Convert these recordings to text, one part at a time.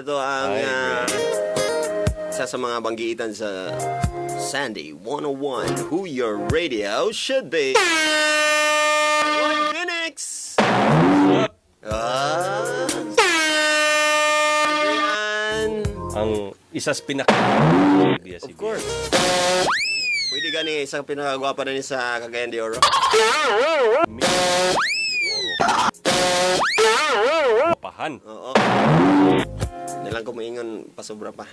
to ang isa sa mga banggitan sa Sandy 101, who your radio should be. Lloyd Phoenix! Ang isa sa pinaka... Of course. Pwede gani isang pinakagwapa na ni sa Cagayan de Oro. Pahan. Oo. Nilang ko maingon pasobra pa.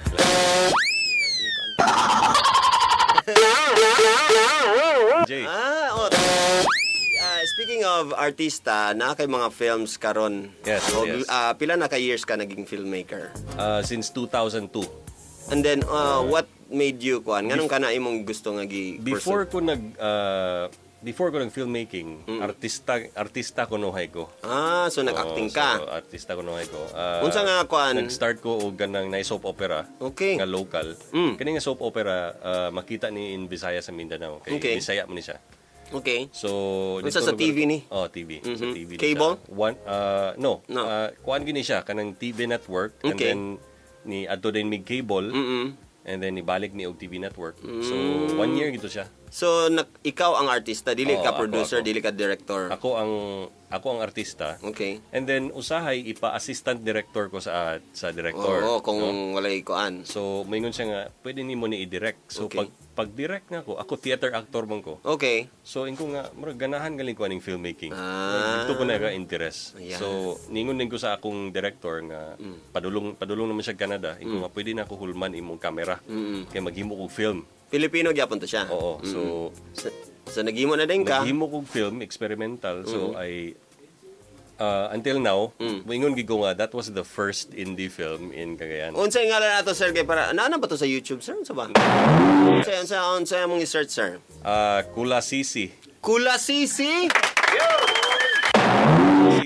Jay. Speaking of artista, na kay mga films karon. Yes, yes. Pila na ka years ka naging filmmaker? Since 2002. And then what made you kuan? Nganong kana imong gusto nga gi Before ko nag filmmaking, artista ko nohay ko. So nag-acting ka. So artista ko nohay ko. Unsa nga kuan? Nag-start ko og ganang na soap opera. Okay. Nga local. Kani nga soap opera makita ni in Visayas sa Mindanao. Okay. Bisaya man ni siya. Okay. So unsa sa TV ni? Oh, TV. Sa TV. Cable? No. Kuan gini siya kanang TV network and Okay. then ni adto din mig cable. And then ibalik ni og TV network. So 1 year gito siya. So ikaw ang artista, dili ka Ako, producer, ako. dili ka director. Ako ang artista. Okay. And then usahay ipa-assistant director ko sa director. Oo, kung walay kuan. So maingon siya nga pwede nimo ni i-direct. So Okay. pag direct nga ako theater actor man ko. Okay. So inko nga murag ganahan galing ko aning filmmaking. Ah. Dito ko na interest. Ayan. So ningon din ko sa akong director nga padulong naman siya Canada. Inko nga pwede na ako hulman imong camera kay maghimo kog film. Filipino gyapon to siya. Oo. So So naghimo na din ka. naghimo kog film experimental. So until now, moingon gid ko nga that was the first indie film in Cagayan. Unsay ngalan nato sir kay para naana ba to sa YouTube sir? Unsa ba? Unsay among i-search sir? Kula Sisi. Kula Sisi.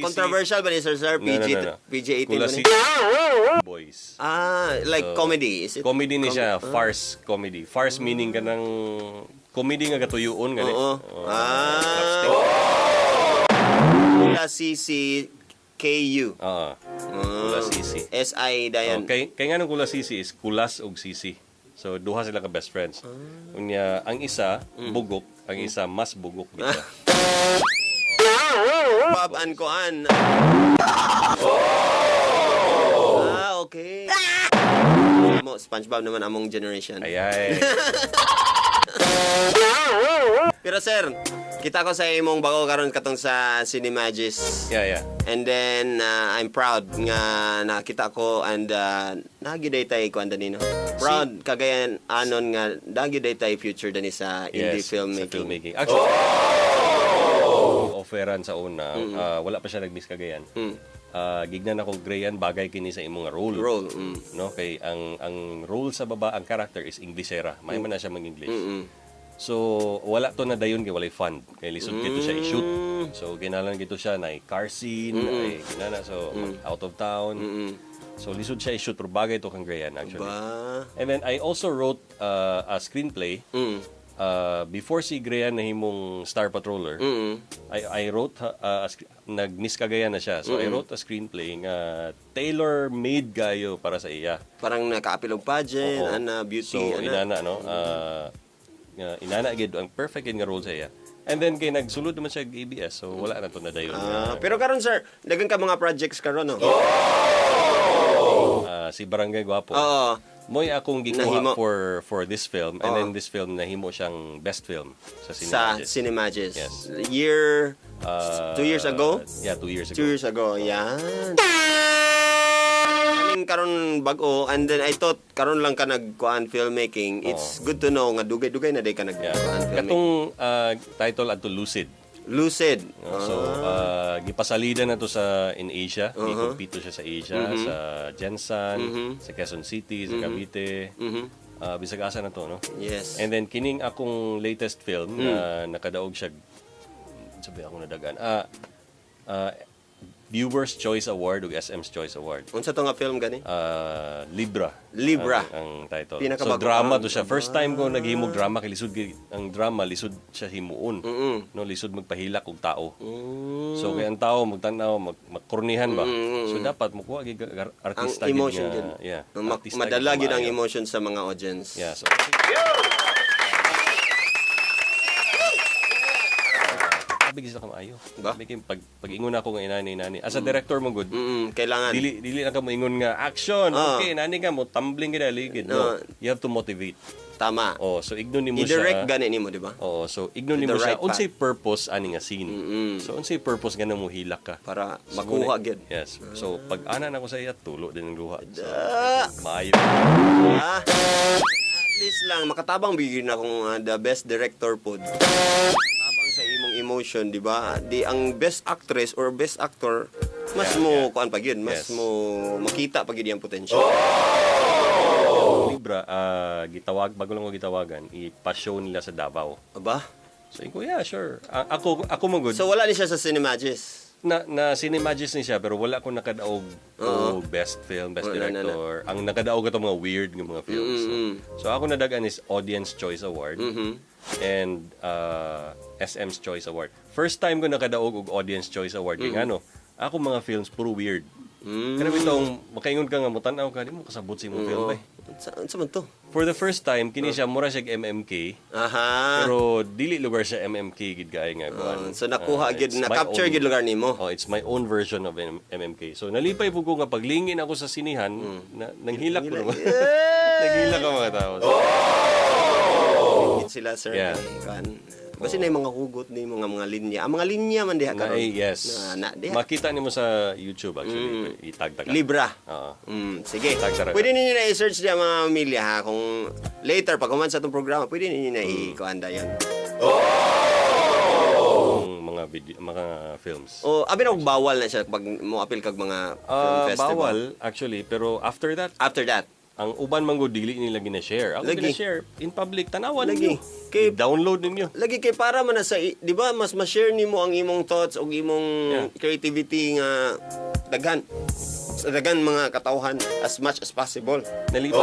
Controversial ba ni sir? No. PG-18 Kula ba ni? Sisi Boys. Like comedy is it? Comedy ni siya, farce comedy. Farce meaning kanang comedy nga gatuyoon gani. Oo. Kula Sisi KU. Kula Sisi. SI dayan. Kay nga nung Kula Sisi is Kulas og Sisi. So duha sila ka best friends. Unya ang isa bugok, ang isa mas bugok bitaw. Bob and Koan. Okay. SpongeBob naman among generation. Ayay. Pero sir, kita ko sa imong bago karon katong sa Cinemagis. Yeah. And then I'm proud nga nakita ko and nagiday tay ko andanino. Proud kagayan anon nga nagiday tay future dani sa indie filmmaking. Sa filmmaking. Actually, offeran sa una, wala pa siya nag-miss Cagayan. Gignan ako Grayan bagay kini sa imong role. No, kay ang role sa baba, ang character is Inglesera. May man na siya mag-English. So wala to na dayon kay walay fund. Kay lisod kito siya i-shoot. So ginalan gito siya na car scene, ay ginana so out of town. So lisod siya i-shoot pero bagay to kang Grayan actually. And then I also wrote a screenplay. Before si Grayan nahimong Star Patroller, I wrote nag-miss Cagayan na siya. So I wrote a screenplay nga tailor-made gayo para sa iya. Parang nakaapilog pageant, beauty, so inana no. Inana gid ang perfect nga role sa iya. And then kay nagsulod naman siya ABS, so wala na to na dayon. Pero karon sir, dagan ka mga projects karon no. Si Barangay Guapo. Oo. Moy akong gikuha for this film and then this film nahimo siyang best film sa Cinemagis. Sa Cinemagis. Yes. Year 2 years ago? Yeah, 2 years ago. 2 years ago. Yan. Karon bago and then I thought karon lang ka nagkuan filmmaking. It's good to know nga dugay-dugay na day ka nagkuan filmmaking. Katong title adto Lucid. Lucid. So gipasalida na to sa in Asia. Gi-compete to siya sa Asia, sa Jensan, sa Quezon City, sa Cavite. Bisag asa na to, no? Yes. And then kining akong latest film na nakadaog siya sabi ako nadagan. Viewers Choice Award ug SM's Choice Award. Unsa to nga film gani? Libra. Libra. Ang title. Pinakabago. So drama to siya. First time ko naghimog drama kay lisod ang drama lisod siya himuon. No, lisod magpahilak og tao. So kay ang tao magtanaw magkornihan ba. So dapat mokuha gid artista ang emotion gid. gid. Artista Madala gid gid ang maayo. emotion sa mga audience. Yeah, so bigis na kamayo. Ba? Pag-ingon ako nga inani. As a director mo good. Kailangan. Dili na ka moingon nga action. Okay, nani ka mo tumbling gid ligid. No. You have to motivate. Tama. Oh, so ignon nimo siya. I-direct gani nimo, di ba? Oo, so ignon nimo The siya. right Unsay purpose ani nga scene. So unsay purpose nga mo hilak ka Para So, makuha gid. Yes. So pag ana na ko sa iya tulo din ang luha. So, maayo. At least lang makatabang bigyan akong the best director pod. Tabang sa imong emotion, di ba? Di ang best actress or best actor mas mo kuan pa gyud, mas Yes. mo makita pa gyud ang potential. Libra, bago lang ko gitawagan, ipa-show nila sa Davao. Aba? So, ko, yeah, sure. Ako mo good. So wala ni siya sa Cinemagis. na Cinemagis ni siya, pero wala ko nakadaog o best film, best director. Ang nakadaog ito mga weird ng mga films. So ako nadagan is Audience Choice Award and SM's Choice Award. First time ko nakadaog og Audience Choice Award. Kaya ano, ako mga films puro weird. Kaya itong makaingon ka nga mo tanaw ka, di mo kasabot sa imong film eh. Saan man to? For the first time, kini siya mura siya MMK. Aha. Pero dili lugar siya MMK gid kay nga kuan. So nakuha gid, It's na my capture own- gid lugar nimo. Oh, it's my own version of MMK. So nalipay po ko nga paglingin ako sa sinihan, nanghilak ko naman. Naghilak ang mga tao. Sila sir. Yeah. Kan. Basta na yung mga hugot ni mga linya. Ang mga linya man diha karon. Yes. Diha. Makita nimo sa YouTube actually. Itagtag. Libra. Oo. Sige. Tagtara. Pwede ninyo na i-search diya mga pamilya ha. Kung later, pag kuman sa itong programa, pwede ninyo na i-kuhanda yun. Mga video, mga films. O, abi na bawal na siya pag mo appeal kag mga film festival. Bawal actually, pero after that, After that, ang uban man go dili nila gina-share. Ako Lagi. gina-share in public, tanawan Lagi. ninyo. Kay- Download ninyo. lagi kay para man na sa, di ba, mas ma-share nimo ang imong thoughts o imong creativity nga daghan. Sa daghan mga katawhan as much as possible. Nalito.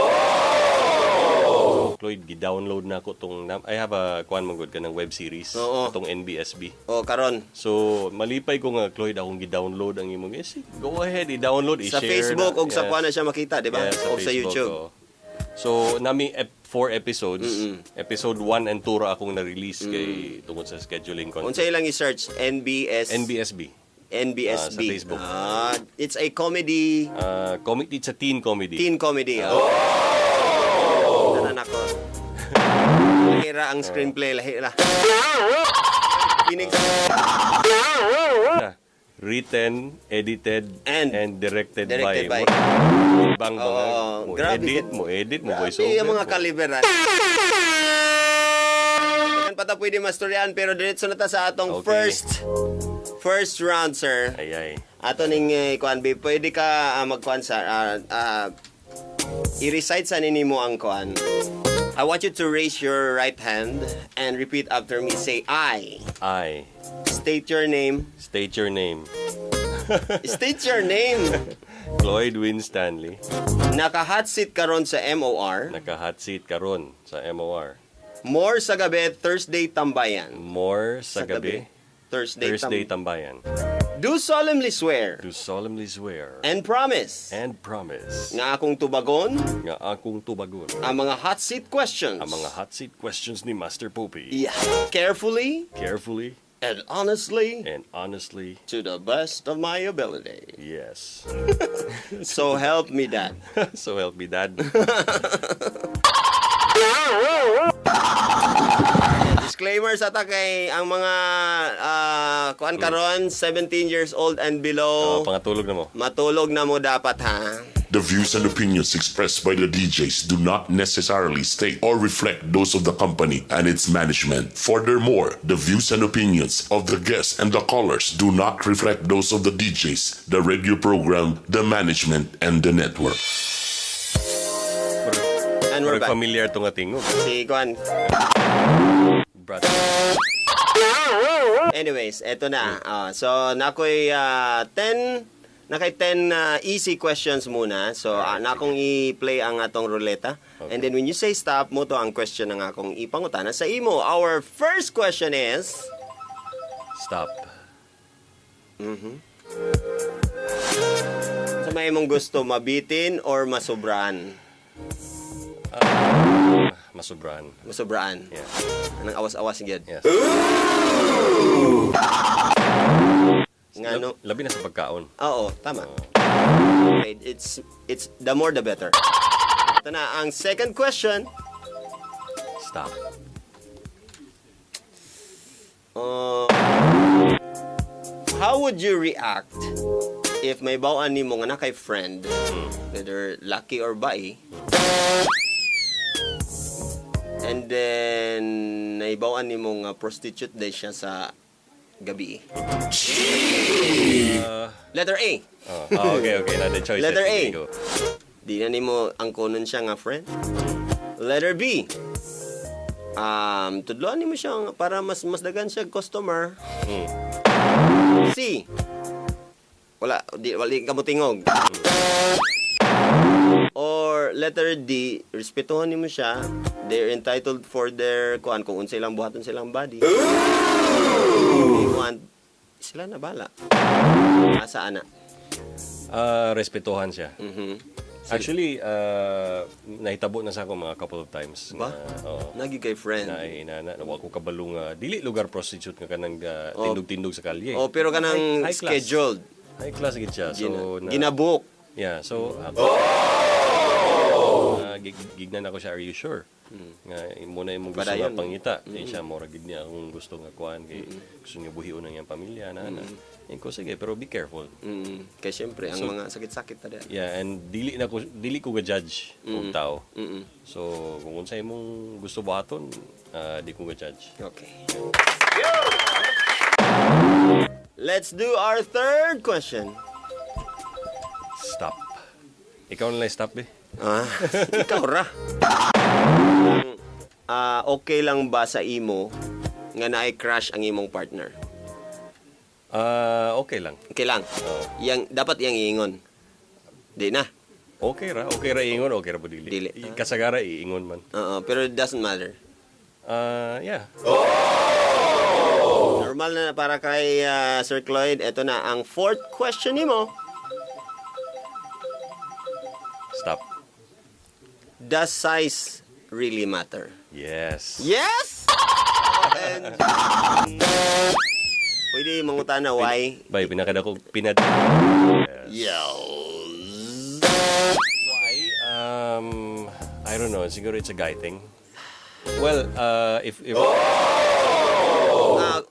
Lloyd, gi-download na ako tong I have a kuan man gud kanang web series Oo. atong NBSB. O, karon So, malipay ko nga Lloyd akong gi-download ang imong go ahead, i-download, sa i-share. Facebook na. o sa Yes. kuha na siya makita, di ba? Yes, O sa Facebook, YouTube. oo. So, nami 4 episodes. Episode 1 and 2 ra akong na-release kay tungod sa scheduling Unsa conflict. ilang i-search? NBSB. NBSB. Sa Facebook. It's a comedy, Comedy, it's a teen comedy. teen comedy. Tanan ako. Lahira ang screenplay, lahira. Kinig Na, written, edited, And directed directed by. ibang mga mo edit mo voice over. Yung mga kaliberan. Dagan pa ta pwede mastoryan pero diretso na ta sa atong Okay. first round, sir. Ay. Ato ning kuan bi pwede ka magkuan sa i-recite sa nimo ang kuan. I want you to raise your right hand and repeat after me. Say I. State your name. State your name. State your name. Cloyd Winstanley. Naka-hot seat karon sa MOR. Naka-hot seat karon sa MOR. More sa gabi, Thursday tambayan. More sa gabi. Thursday tambayan. Do solemnly swear To solemnly swear and promise and promise nga akong tubagon nga akong tubagon ang mga hot seat questions. ang mga hot seat questions ni Master Poppy. Yeah. Carefully Carefully and honestly and honestly. to the best of my ability. Yes. So help me that. So help me, Dad. Disclaimer sa ta kay ang mga kuan karon 17 years old and below. Pangatulog na mo. Matulog na mo dapat ha. The views and opinions expressed by the DJs do not necessarily state or reflect those of the company and its management. Furthermore, the views and opinions of the guests and the callers do not reflect those of the DJs, the radio program, the management, and the network. And we're Parang back. familiar to nga tingog. Si kuan. Brother. Anyways, eto na. So, nakoy 10 easy questions muna. So, nakong i-play ang atong ruleta. Okay. And then when you say stop, mo to ang question na akong ipangutana sa imo. Our first question is... Stop. So, may mong gusto mabitin or masubrahan? Masubrahan. Masubrahan. Yeah. Anong awas-awas gyud. Yes. Nga no? Labi na sa pagkaon. Oo, tama. Okay, it's the more the better. Ito na ang second question. Stop. How would you react if may bawaan nimo nga na kay friend, whether lucky or bai, and then naibawaan nimo nga prostitute day siya sa gabi? Letter A. Okay. Another choice. Letter A. Go. Di na nimo ang kunon siya nga friend. Letter B. Tudloan nimo siya para mas dagan siya customer. C. Wala ka mo tingog. Or letter D, respetuhan nimo siya. They're entitled for their kung unsay lang buhaton silang body. Sila na bala. Asa ana? Respetuhan siya. Actually, nahitabo na sa ako mga couple of times. Ba? Nagi kay friend. Nawa ko kabalo nga dili lugar prostitute nga kanang tindog-tindog sa kalye. Pero kanang High class. scheduled. High class gid siya. So Ginabook. yeah, so gignan ako siya, are you sure? Nga muna imong gusto nga pangita. Siya mora gid niya akong gusto nga kuan kay gusto niya buhion ang iyang pamilya na. Ko sige, pero be careful. Kaya syempre, ang mga sakit-sakit na Yeah, and dili ko ga-judge kung tao. So, kung unsay mong gusto buhaton, di ko ga-judge. Okay. Let's do our third question. Stop. Ikaw na lang stop, eh. Ikaw ra. Okay lang ba sa imo nga na-crush ang imong partner? Okay lang. Okay lang. Dapat yang iingon. Di na. Okay ra ingon, okay ra po dili. Dili. Kasagara iingon man. Pero it doesn't matter. Yeah. Normal na para kay Sir Cloyd. Ito na ang fourth question nimo. Stop. Does size really matter? Yes. Yes! Pwede mangutana why? Bay, pinakadako Yes. Why? I don't know. Siguro it's a guy thing. Well, if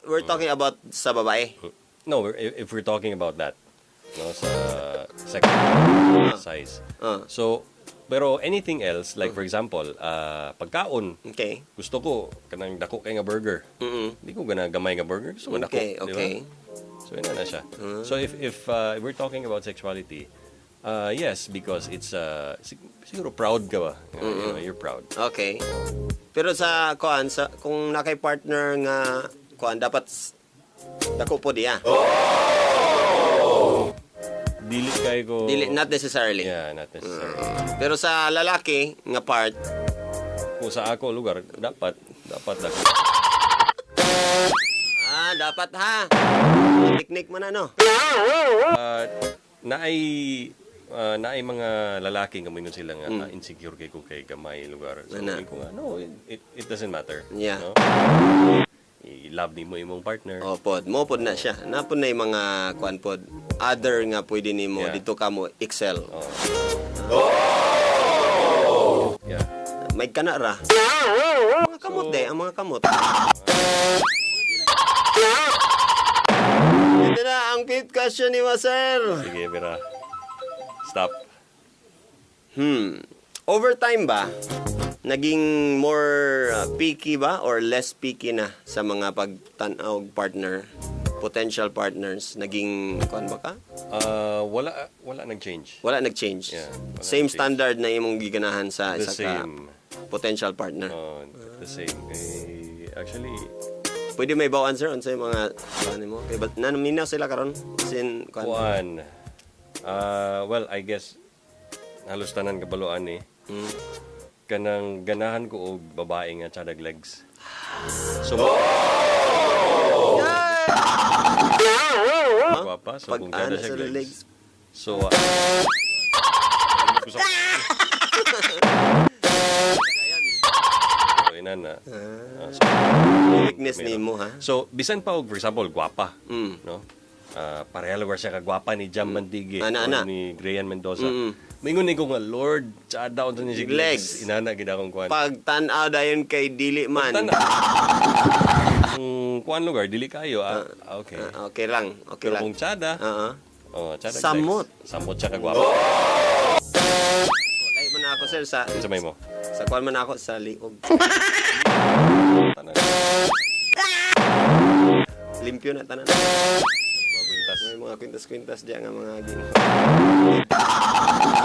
we're talking about sa babae. no, if we're talking about that, no, sa sex size. So, pero anything else, like for example, pagkaon. Okay. Gusto ko kanang dako kay nga burger. Hindi ko gana gamay nga burger. Gusto ko dako, Okay. di ba? So ina na siya. So if we're talking about sexuality, yes, because it's siguro proud ka ba? You know, you're proud. Okay. Pero sa kung nakay partner nga dapat dako po diya. Dili kay ko. Not necessarily. Yeah, not necessarily. Pero sa lalaki nga part, Kung sa ako lugar, dapat dako. dapat ha. Teknik man ano. Naay mga lalaki nga mingon sila nga insecure kay ko kay gamay lugar. So ko nga no, it doesn't matter. Yeah. No? I-love nimo imong partner. Mo pod na siya. Napod na yung mga pod. Other nga pwede nimo dito ka mo excel. Yeah. May kana ra. Mga kamot ang mga kamot. Ito na ang fifth question ni Sir. Sige, Mira. Stop. Overtime ba? Naging more picky ba or less picky na sa mga pagtanaw partner, potential partners? Naging ba ka? Wala nag-change. Wala nag-change. Yeah, Same nag-change. standard na imong giganahan sa The isa ka same. potential partner. The same. Actually, Pwede may bawaan sir unsay mga ano mo? Kay but naminaw sila karon sin Kuan. Well, I guess halos tanan kabaluan ni. Kanang ganahan ko og babae nga tsadag legs. So guwapa, so kung kada siya legs. So na weakness ni mo ha. So bisan pa og for example guwapa, no? Pareha lugar siya kagwapa ni Jam Mandigue o ni Grayan Mendoza. Mingon ni ko nga Lord, tsada unsa ni sig legs. Inana gid akong kuan. Pag tan-aw dayon kay dili man. Kuan lugar dili kayo. Okay. Okay lang. Okay Pero lang. kung tsada, tsada Samot. legs. Samot siya kagwapa. Lahi man ako sir sa Sa may mo. sa kuan man ako sa liog. Tanan. Limpyo na tanan. Mga kwintas. May mga kwintas-kwintas diyan nga mga gin.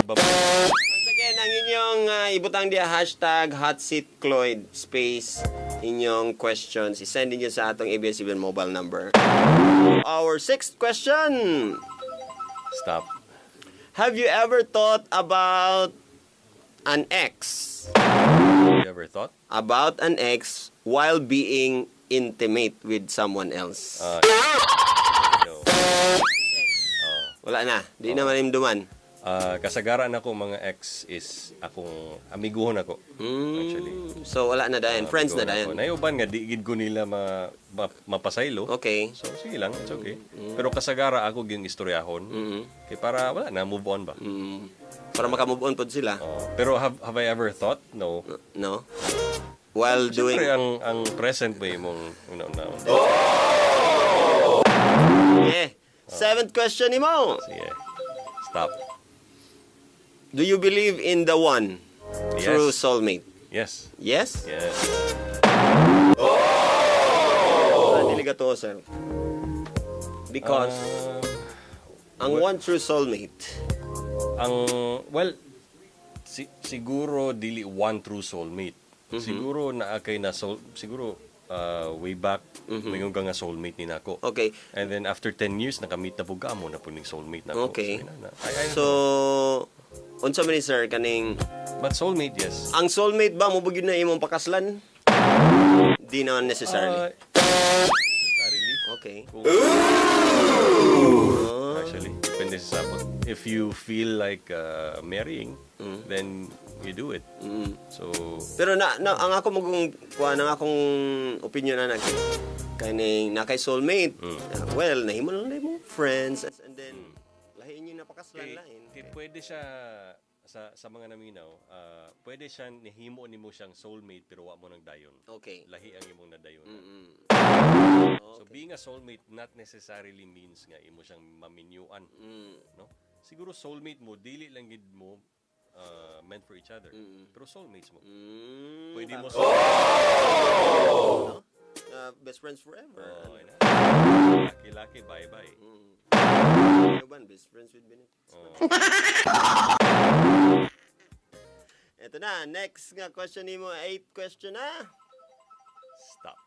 Babae. Once again, ang inyong ibutang dia #HotSeatCloyd space inyong questions. I-send niyo sa atong ABS-CBN mobile number. Our sixth question. Stop. Have you ever thought about an ex? You ever thought? About an ex while being intimate with someone else? No. Wala na. Di na manimduman. Kasagaran ako mga ex is akong amiguhon ako. Actually. So, wala na dayan. Friends na dayan. Nayuban nga, di gid ko nila mapasaylo. Okay. So, sige lang. It's okay. Pero kasagara ako yung istoryahon. Kaya para wala na, move on ba? Para makamove on po sila. Pero have I ever thought? No. No? While doing... Siyempre, ang present mo yung una-una. Yeah. Seventh question ni mo. Sige. Stop. Do you believe in the one? Yes. True soulmate? Yes. Yes? Yes. Dili ka to, sir. Because ang one true soulmate, well, siguro dili one true soulmate. Siguro naakay na siguro way back mayong nga soulmate ni nako. okay. And then after 10 years nakamit na pug amo na puning soulmate nako. Okay. So, unsa man ni sir kaning but soulmate, yes. ang soulmate ba mo bugid na imong pakaslan? Di naman necessarily. Necessarily. Okay. Actually, depende sa sapot. If you feel like marrying, then you do it. So, Pero ang ako magong kuha ng akong opinion na kaning na kay soulmate. Well, nahimo lang mo friends and then lahi inyo napakaslan lain. pwede siya sa mga naminaw, pwede siya nihimo nimo siyang soulmate pero wa mo nang dayon. Okay. Lahi ang imong nadayon. So being a soulmate not necessarily means nga imo siyang maminyuan. No? Siguro soulmate mo dili lang gid mo meant for each other. Pero soulmates mo. Pwede mo best friends forever. Laki-laki, bye-bye. Ban, best friends with benefits. Ito na, next nga question nimo, 8th question na. Stop.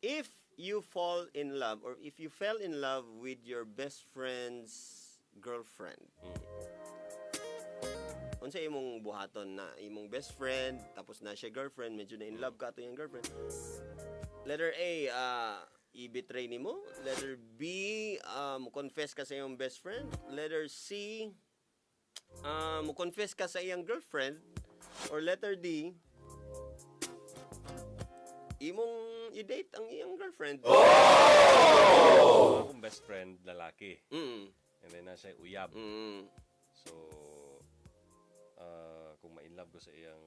If you fall in love or if you fell in love with your best friend's girlfriend, unsa imong buhaton na imong best friend tapos na siya girlfriend, medyo na in love ka to yung girlfriend. Letter A, i-betray nimo. Letter B, mo confess ka sa iyong best friend. Letter C, mo confess ka sa iyang girlfriend. Or letter D, imong i-date ang iyang girlfriend. Akong best friend lalaki. And then nasa uyab. So kung ma-inlove ko sa iyang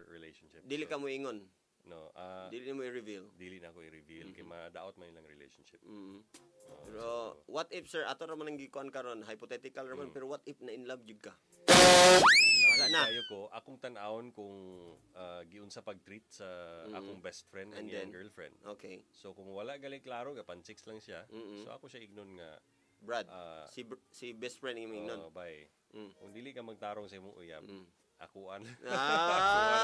relationship. Dili ka mo ingon. No. Dili mo i-reveal. Dili na ako i-reveal kay madaot man ilang relationship. Pero what if sir, ato ra man ang gikuan karon, hypothetical ra man, pero what if na in love jud ka? Wala na. Kayo ko, akong tan-awon kung giunsa pag-treat sa akong best friend and iyang girlfriend. Okay. So kung wala gali klaro, gapan chicks lang siya. So ako siya ignon nga Brad, si best friend imong ignon. bye. Kung dili ka magtarong sa imong uyab, akuan. Ah.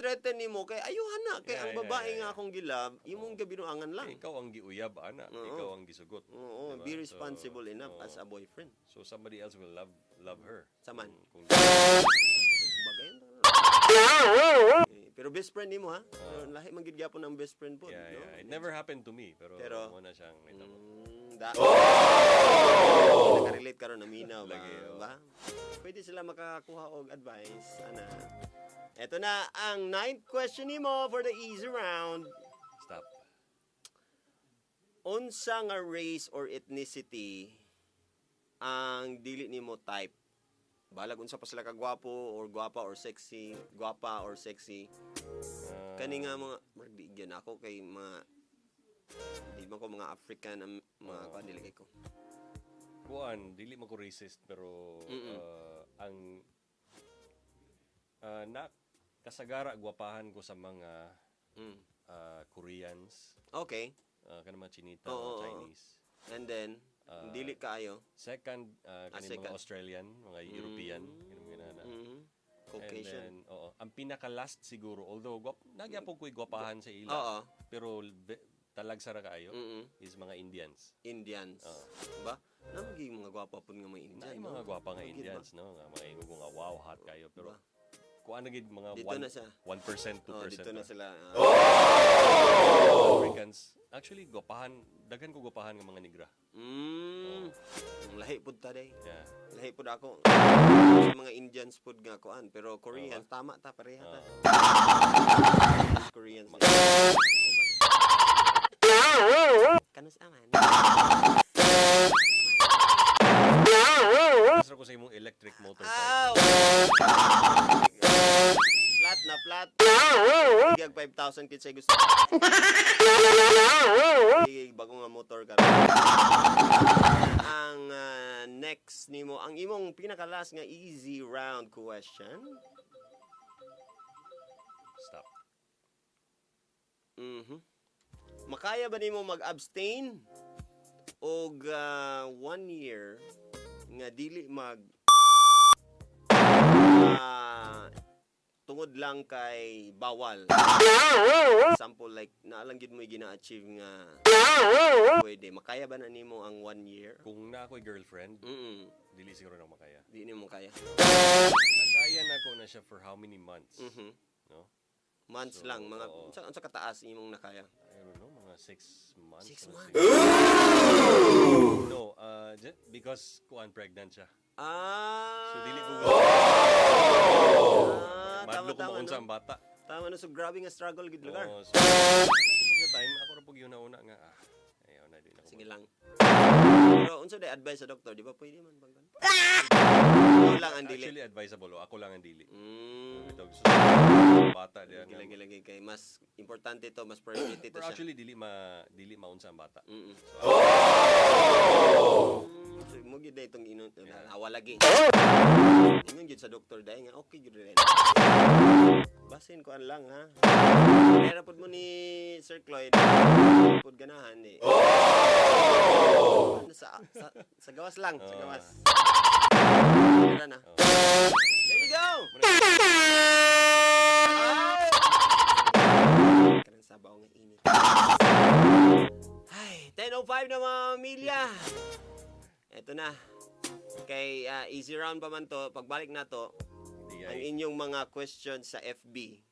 Threaten nimo kay ayuhan na kay ang babae nga akong gilab, imong gabinuangan lang. Ikaw ang giuyab, ana. Ikaw ang gisugot. Oo, Diba? be responsible enough oo. as a boyfriend. So somebody else will love her. Saman. Kung Bagayan ta. Pero best friend nimo ha. Pero lahi man gid gyapon ang best friend po, yeah, no? yeah. It never happened to me, pero mo na siyang nitabo. Nakarelate ka ron na minaw ba? Lagi, oo. Ba? Pwede sila makakuha og advice. Ana. Ito na ang 9th question nimo for the easy round. Stop. Unsa nga race or ethnicity ang dili nimo type? Balag unsa pa sila ka gwapo or gwapa or sexy, gwapa or sexy. Kani nga mga magdigyan ako kay mga di man ko mga African ang mga kuan dili kay ko. Kuan, dili man ko racist, pero ang na kasagara gwapahan ko sa mga Koreans, Okay. kanang mga Chinita, Oo, Chinese. And then dili kaayo. Second, kaning mga second. Australian, mga European, kanang ginana. Caucasian. And then, ang pinaka-last siguro, although nagyapon ko'y gwapahan sa ila, Oo. pero talag sara kaayo, Mm-mm. is mga Indians. Indians. Ba? Namagi mga gwapa pud nga mga Indian. Ay, no? mga gwapa nga Namagi Indians, no? Nga mga ingo nga wow, hot kayo. Pero, kuan na gid mga Dito na siya. 1%, 2%. Oh, dito na na. sila. Africans, actually, gwapahan, daghan ko gwapahan nga mga negra. Lahi pud ta day. Yeah. Lahi pud ako. Sa mga Indians pud nga kuan, pero Koreans tama ta pareha ta. Koreans. Kanus aman. Gusto ko sa imong electric motorcycle. Ow! Flat na flat. Gig 5,000 kit say gusto. Gig bago nga motor ka. Ang next nimo, ang imong pinaka-last nga easy round question. Stop. Makaya ba nimo mag-abstain og 1 year nga dili mag tungod lang kay bawal. Example like naalang gid mo gina-achieve nga pwede. Makaya ba na nimo ang 1 year? Kung na ako'y girlfriend, Mm. dili siguro na makaya. Di nimo kaya. Nakaya na ko na siya for how many months? No? Months So, lang mga oo. unsa kataas imong nakaya? I don't know, mga 6 months. 6 or months. No, because kuan pregnant siya. Ah. So dili ko madlo ko tama, maunsa no? ang bata. Tama na, so grabe nga struggle gid lugar. Oo, so pag time ako ra pug yun una nga ayaw na din ako. Sige lang. Pero unsa day advice sa doktor, di ba pwede man bang ganun? Ikaw lang ang dili. Actually advisable, ako lang ang dili. Ito gusto bata diyan. Lagi kay mas importante to, mas priority to Pero siya. actually dili maunsa ang bata. So mo gid day itong awa lagi. Ingon gid sa doktor day nga okay gid rin. Basin ko an lang ha. Kaya pud mo ni Sir Cloyd. Pud ganahan ni. Sa gawas lang, sa gawas. Tara na. There you go. Kanang sabaw nga init. Ay, 10:05 na mga pamilya. Eto na. Kay easy round pa man to. Pagbalik na to, ang inyong mga questions sa FB.